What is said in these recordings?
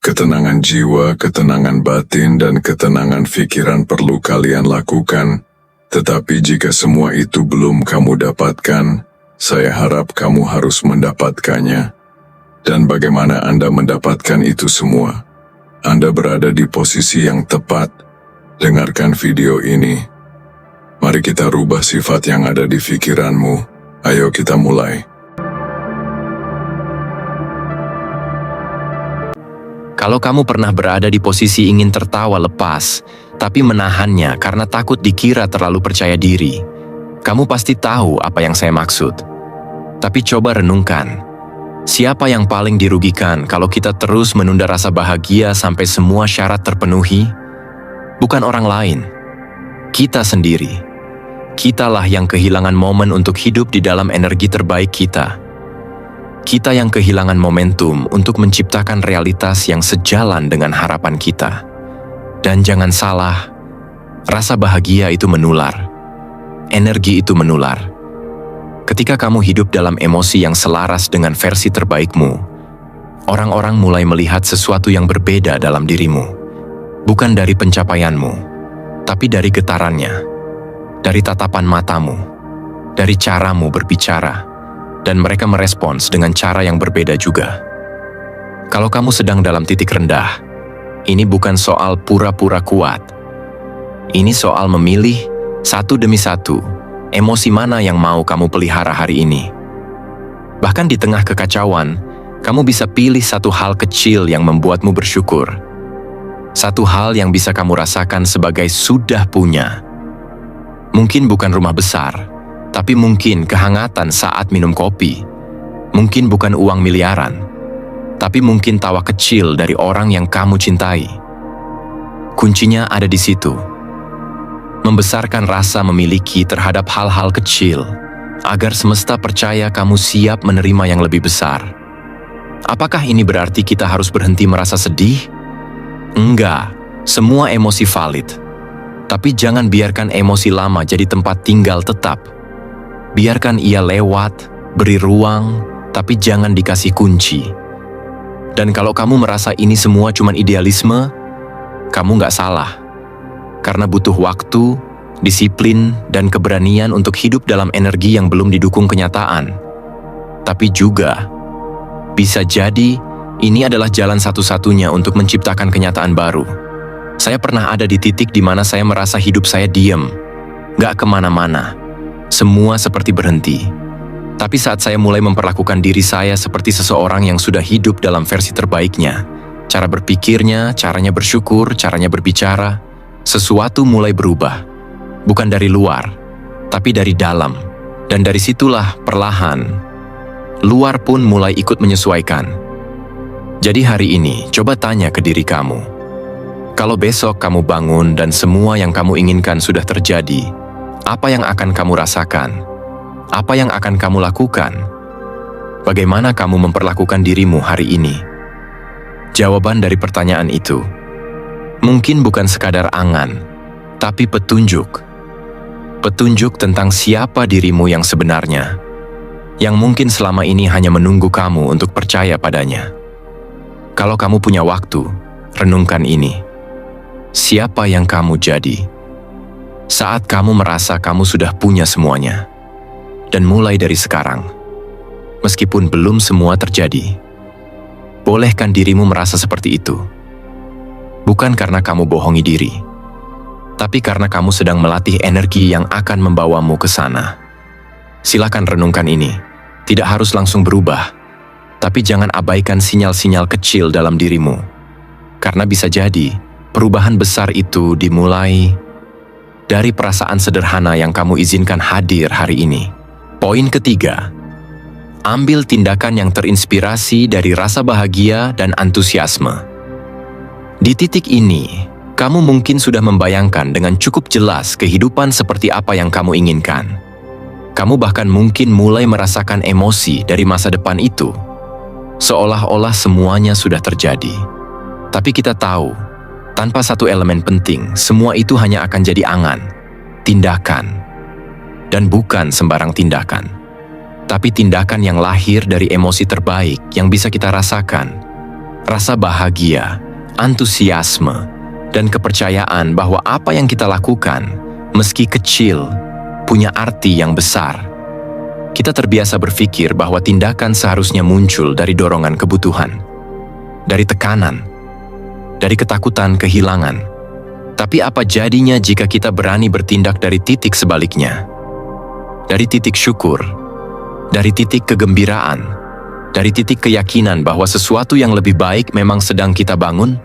Ketenangan jiwa, ketenangan batin, dan ketenangan pikiran perlu kalian lakukan. Tetapi jika semua itu belum kamu dapatkan, saya harap kamu harus mendapatkannya. Dan bagaimana Anda mendapatkan itu semua? Anda berada di posisi yang tepat. Dengarkan video ini. Mari kita rubah sifat yang ada di pikiranmu. Ayo kita mulai. Kalau kamu pernah berada di posisi ingin tertawa lepas, tapi menahannya karena takut dikira terlalu percaya diri, kamu pasti tahu apa yang saya maksud. Tapi coba renungkan, siapa yang paling dirugikan kalau kita terus menunda rasa bahagia sampai semua syarat terpenuhi? Bukan orang lain, kita sendiri. Kitalah yang kehilangan momen untuk hidup di dalam energi terbaik kita. Kita yang kehilangan momentum untuk menciptakan realitas yang sejalan dengan harapan kita. Dan jangan salah, rasa bahagia itu menular. Energi itu menular. Ketika kamu hidup dalam emosi yang selaras dengan versi terbaikmu, orang-orang mulai melihat sesuatu yang berbeda dalam dirimu. Bukan dari pencapaianmu, tapi dari getarannya, dari tatapan matamu, dari caramu berbicara. Dan mereka merespons dengan cara yang berbeda juga. Kalau kamu sedang dalam titik rendah, ini bukan soal pura-pura kuat. Ini soal memilih satu demi satu, emosi mana yang mau kamu pelihara hari ini. Bahkan di tengah kekacauan, kamu bisa pilih satu hal kecil yang membuatmu bersyukur. Satu hal yang bisa kamu rasakan sebagai sudah punya. Mungkin bukan rumah besar, tapi mungkin kehangatan saat minum kopi. Mungkin bukan uang miliaran, tapi mungkin tawa kecil dari orang yang kamu cintai. Kuncinya ada di situ. Membesarkan rasa memiliki terhadap hal-hal kecil, agar semesta percaya kamu siap menerima yang lebih besar. Apakah ini berarti kita harus berhenti merasa sedih? Enggak, semua emosi valid. Tapi jangan biarkan emosi lama jadi tempat tinggal tetap. Biarkan ia lewat, beri ruang, tapi jangan dikasih kunci. Dan kalau kamu merasa ini semua cuma idealisme, kamu nggak salah. Karena butuh waktu, disiplin, dan keberanian untuk hidup dalam energi yang belum didukung kenyataan. Tapi juga, bisa jadi ini adalah jalan satu-satunya untuk menciptakan kenyataan baru. Saya pernah ada di titik di mana saya merasa hidup saya diem, nggak kemana-mana. Semua seperti berhenti. Tapi saat saya mulai memperlakukan diri saya seperti seseorang yang sudah hidup dalam versi terbaiknya, cara berpikirnya, caranya bersyukur, caranya berbicara, sesuatu mulai berubah. Bukan dari luar, tapi dari dalam. Dan dari situlah perlahan, luar pun mulai ikut menyesuaikan. Jadi hari ini, coba tanya ke diri kamu. Kalau besok kamu bangun dan semua yang kamu inginkan sudah terjadi, apa yang akan kamu rasakan? Apa yang akan kamu lakukan? Bagaimana kamu memperlakukan dirimu hari ini? Jawaban dari pertanyaan itu mungkin bukan sekadar angan, tapi petunjuk. Petunjuk tentang siapa dirimu yang sebenarnya, yang mungkin selama ini hanya menunggu kamu untuk percaya padanya. Kalau kamu punya waktu, renungkan ini. Siapa yang kamu jadi? Saat kamu merasa kamu sudah punya semuanya. Dan mulai dari sekarang, meskipun belum semua terjadi, bolehkan dirimu merasa seperti itu. Bukan karena kamu bohongi diri, tapi karena kamu sedang melatih energi yang akan membawamu ke sana. Silakan renungkan ini. Tidak harus langsung berubah, tapi jangan abaikan sinyal-sinyal kecil dalam dirimu. Karena bisa jadi, perubahan besar itu dimulai dari perasaan sederhana yang kamu izinkan hadir hari ini. Poin ketiga, ambil tindakan yang terinspirasi dari rasa bahagia dan antusiasme. Di titik ini, kamu mungkin sudah membayangkan dengan cukup jelas kehidupan seperti apa yang kamu inginkan. Kamu bahkan mungkin mulai merasakan emosi dari masa depan itu, seolah-olah semuanya sudah terjadi. Tapi kita tahu, tanpa satu elemen penting, semua itu hanya akan jadi angan, tindakan. Dan bukan sembarang tindakan, tapi tindakan yang lahir dari emosi terbaik yang bisa kita rasakan. Rasa bahagia, antusiasme, dan kepercayaan bahwa apa yang kita lakukan, meski kecil, punya arti yang besar. Kita terbiasa berpikir bahwa tindakan seharusnya muncul dari dorongan kebutuhan, dari tekanan, dari ketakutan kehilangan. Tapi apa jadinya jika kita berani bertindak dari titik sebaliknya? Dari titik syukur, dari titik kegembiraan, dari titik keyakinan bahwa sesuatu yang lebih baik memang sedang kita bangun?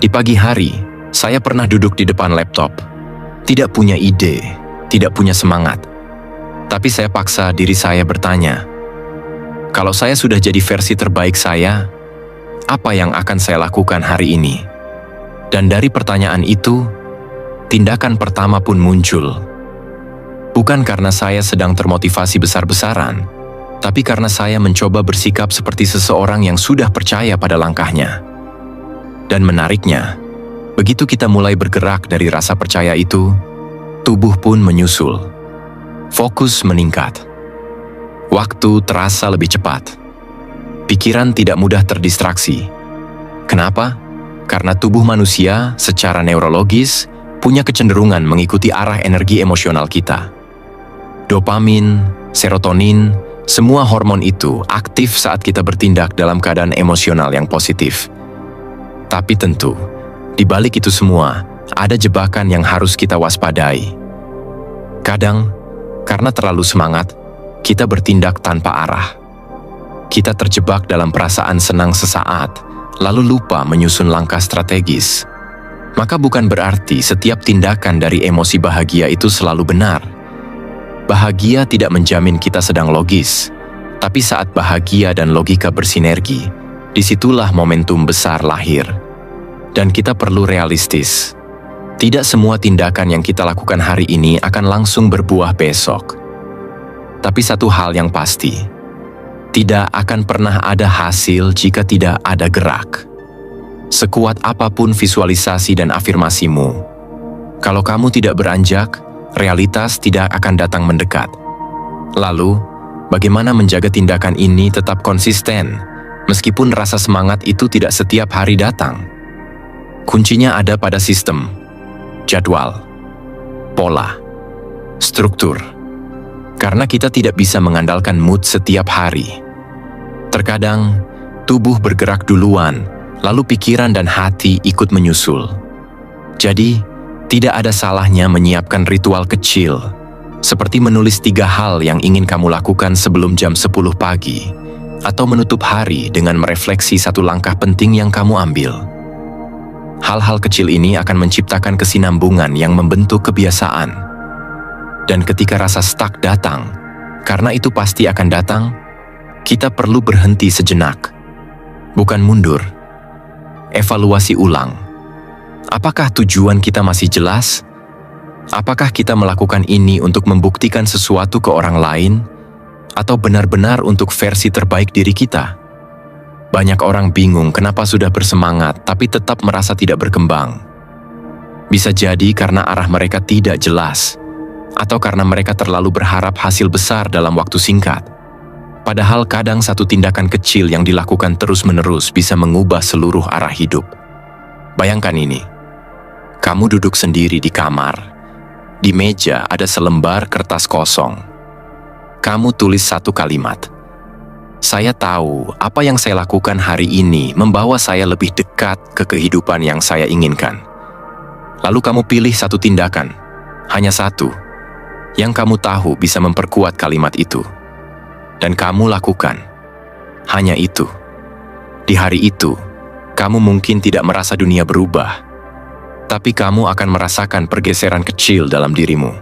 Di pagi hari, saya pernah duduk di depan laptop, tidak punya ide, tidak punya semangat. Tapi saya paksa diri saya bertanya, kalau saya sudah jadi versi terbaik saya, apa yang akan saya lakukan hari ini? Dan dari pertanyaan itu, tindakan pertama pun muncul. Bukan karena saya sedang termotivasi besar-besaran, tapi karena saya mencoba bersikap seperti seseorang yang sudah percaya pada langkahnya. Dan menariknya, begitu kita mulai bergerak dari rasa percaya itu, tubuh pun menyusul. Fokus meningkat. Waktu terasa lebih cepat. Pikiran tidak mudah terdistraksi. Kenapa? Karena tubuh manusia secara neurologis punya kecenderungan mengikuti arah energi emosional kita. Dopamin, serotonin, semua hormon itu aktif saat kita bertindak dalam keadaan emosional yang positif. Tapi tentu, di balik itu semua, ada jebakan yang harus kita waspadai. Kadang, karena terlalu semangat, kita bertindak tanpa arah. Kita terjebak dalam perasaan senang sesaat, lalu lupa menyusun langkah strategis. Maka bukan berarti setiap tindakan dari emosi bahagia itu selalu benar. Bahagia tidak menjamin kita sedang logis, tapi saat bahagia dan logika bersinergi, disitulah momentum besar lahir. Dan kita perlu realistis. Tidak semua tindakan yang kita lakukan hari ini akan langsung berbuah besok. Tapi satu hal yang pasti, tidak akan pernah ada hasil jika tidak ada gerak. Sekuat apapun visualisasi dan afirmasimu, kalau kamu tidak beranjak, realitas tidak akan datang mendekat. Lalu, bagaimana menjaga tindakan ini tetap konsisten, meskipun rasa semangat itu tidak setiap hari datang? Kuncinya ada pada sistem, jadwal, pola, struktur. Karena kita tidak bisa mengandalkan mood setiap hari. Terkadang, tubuh bergerak duluan, lalu pikiran dan hati ikut menyusul. Jadi, tidak ada salahnya menyiapkan ritual kecil, seperti menulis 3 hal yang ingin kamu lakukan sebelum jam 10 pagi, atau menutup hari dengan merefleksi 1 langkah penting yang kamu ambil. Hal-hal kecil ini akan menciptakan kesinambungan yang membentuk kebiasaan. Dan ketika rasa stuck datang, karena itu pasti akan datang, kita perlu berhenti sejenak. Bukan mundur. Evaluasi ulang. Apakah tujuan kita masih jelas? Apakah kita melakukan ini untuk membuktikan sesuatu ke orang lain? Atau benar-benar untuk versi terbaik diri kita? Banyak orang bingung kenapa sudah bersemangat tapi tetap merasa tidak berkembang. Bisa jadi karena arah mereka tidak jelas, atau karena mereka terlalu berharap hasil besar dalam waktu singkat. Padahal kadang satu tindakan kecil yang dilakukan terus-menerus bisa mengubah seluruh arah hidup. Bayangkan ini, kamu duduk sendiri di kamar, di meja ada selembar kertas kosong. Kamu tulis 1 kalimat. Saya tahu apa yang saya lakukan hari ini membawa saya lebih dekat ke kehidupan yang saya inginkan. Lalu kamu pilih 1 tindakan, hanya 1, yang kamu tahu bisa memperkuat kalimat itu. Dan kamu lakukan. Hanya itu. Di hari itu, kamu mungkin tidak merasa dunia berubah, tapi kamu akan merasakan pergeseran kecil dalam dirimu.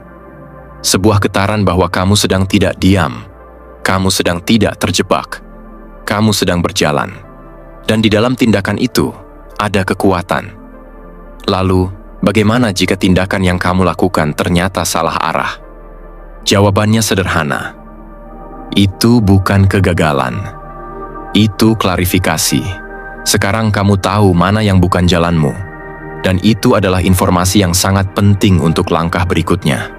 Sebuah getaran bahwa kamu sedang tidak diam, kamu sedang tidak terjebak, kamu sedang berjalan. Dan di dalam tindakan itu, ada kekuatan. Lalu, bagaimana jika tindakan yang kamu lakukan ternyata salah arah? Jawabannya sederhana. Itu bukan kegagalan. Itu klarifikasi. Sekarang kamu tahu mana yang bukan jalanmu. Dan itu adalah informasi yang sangat penting untuk langkah berikutnya.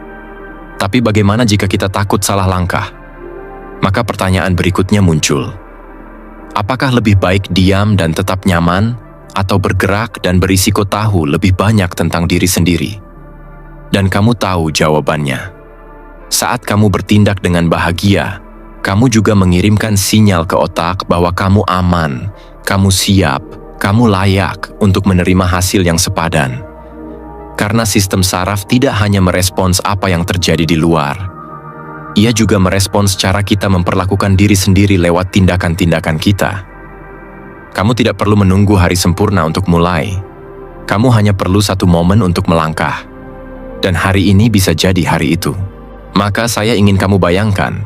Tapi bagaimana jika kita takut salah langkah? Maka pertanyaan berikutnya muncul. Apakah lebih baik diam dan tetap nyaman, atau bergerak dan berisiko tahu lebih banyak tentang diri sendiri? Dan kamu tahu jawabannya. Saat kamu bertindak dengan bahagia, kamu juga mengirimkan sinyal ke otak bahwa kamu aman, kamu siap, kamu layak untuk menerima hasil yang sepadan. Karena sistem saraf tidak hanya merespons apa yang terjadi di luar, ia juga merespons cara kita memperlakukan diri sendiri lewat tindakan-tindakan kita. Kamu tidak perlu menunggu hari sempurna untuk mulai. Kamu hanya perlu satu momen untuk melangkah. Dan hari ini bisa jadi hari itu. Maka saya ingin kamu bayangkan,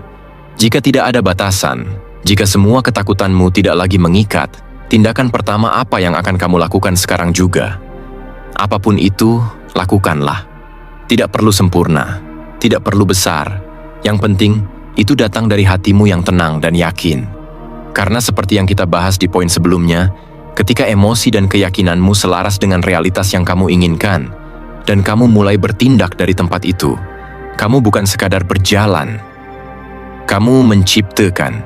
jika tidak ada batasan, jika semua ketakutanmu tidak lagi mengikat, tindakan pertama apa yang akan kamu lakukan sekarang juga? Apapun itu, lakukanlah. Tidak perlu sempurna, tidak perlu besar. Yang penting, itu datang dari hatimu yang tenang dan yakin. Karena seperti yang kita bahas di poin sebelumnya, ketika emosi dan keyakinanmu selaras dengan realitas yang kamu inginkan, dan kamu mulai bertindak dari tempat itu, kamu bukan sekadar berjalan. Kamu menciptakan.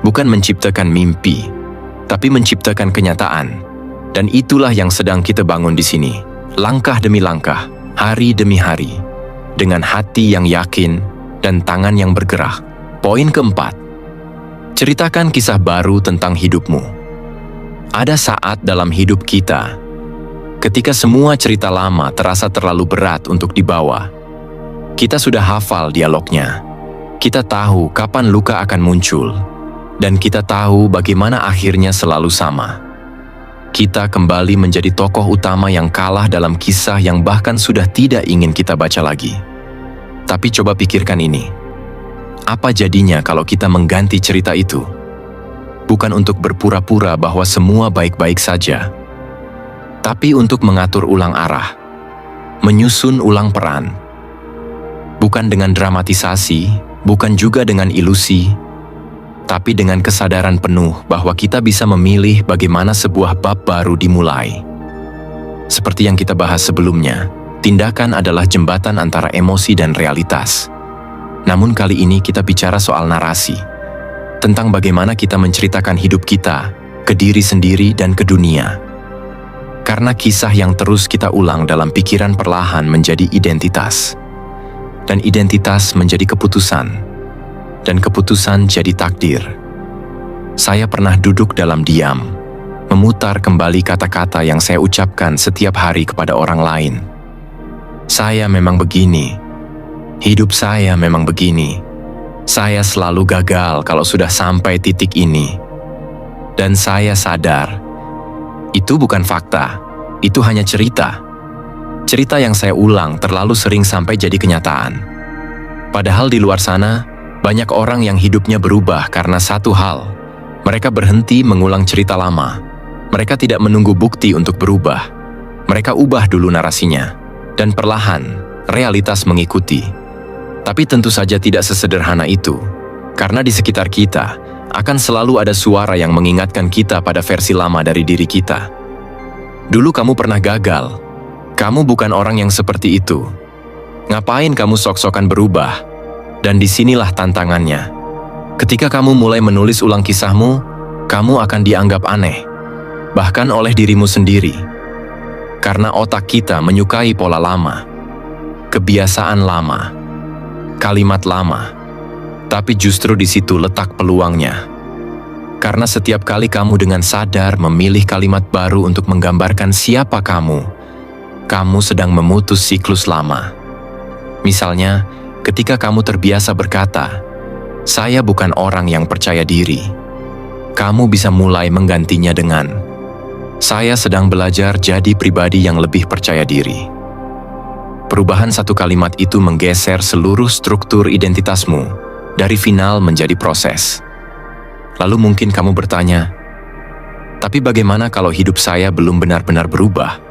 Bukan menciptakan mimpi, tapi menciptakan kenyataan. Dan itulah yang sedang kita bangun di sini. Langkah demi langkah, hari demi hari. Dengan hati yang yakin dan tangan yang bergerak. Poin keempat. Ceritakan kisah baru tentang hidupmu. Ada saat dalam hidup kita, ketika semua cerita lama terasa terlalu berat untuk dibawa. Kita sudah hafal dialognya. Kita tahu kapan luka akan muncul. Dan kita tahu bagaimana akhirnya selalu sama. Kita kembali menjadi tokoh utama yang kalah dalam kisah yang bahkan sudah tidak ingin kita baca lagi. Tapi coba pikirkan ini. Apa jadinya kalau kita mengganti cerita itu? Bukan untuk berpura-pura bahwa semua baik-baik saja, tapi untuk mengatur ulang arah, menyusun ulang peran. Bukan dengan dramatisasi, bukan juga dengan ilusi, tapi dengan kesadaran penuh bahwa kita bisa memilih bagaimana sebuah bab baru dimulai. Seperti yang kita bahas sebelumnya, tindakan adalah jembatan antara emosi dan realitas. Namun kali ini kita bicara soal narasi, tentang bagaimana kita menceritakan hidup kita, ke diri sendiri dan ke dunia. Karena kisah yang terus kita ulang dalam pikiran perlahan menjadi identitas. Dan identitas menjadi keputusan. Dan keputusan jadi takdir. Saya pernah duduk dalam diam, memutar kembali kata-kata yang saya ucapkan setiap hari kepada orang lain. Saya memang begini. Hidup saya memang begini. Saya selalu gagal kalau sudah sampai titik ini. Dan saya sadar, itu bukan fakta, itu hanya cerita. Cerita yang saya ulang terlalu sering sampai jadi kenyataan. Padahal di luar sana, banyak orang yang hidupnya berubah karena satu hal. Mereka berhenti mengulang cerita lama. Mereka tidak menunggu bukti untuk berubah. Mereka ubah dulu narasinya. Dan perlahan, realitas mengikuti. Tapi tentu saja tidak sesederhana itu. Karena di sekitar kita, akan selalu ada suara yang mengingatkan kita pada versi lama dari diri kita. Dulu kamu pernah gagal. Kamu bukan orang yang seperti itu. Ngapain kamu sok-sokan berubah? Dan disinilah tantangannya. Ketika kamu mulai menulis ulang kisahmu, kamu akan dianggap aneh. Bahkan oleh dirimu sendiri. Karena otak kita menyukai pola lama, kebiasaan lama, kalimat lama. Tapi justru di situ letak peluangnya. Karena setiap kali kamu dengan sadar memilih kalimat baru untuk menggambarkan siapa kamu sedang memutus siklus lama. Misalnya, ketika kamu terbiasa berkata, "Saya bukan orang yang percaya diri," kamu bisa mulai menggantinya dengan, "Saya sedang belajar jadi pribadi yang lebih percaya diri." Perubahan satu kalimat itu menggeser seluruh struktur identitasmu dari final menjadi proses. Lalu mungkin kamu bertanya, "Tapi bagaimana kalau hidup saya belum benar-benar berubah?"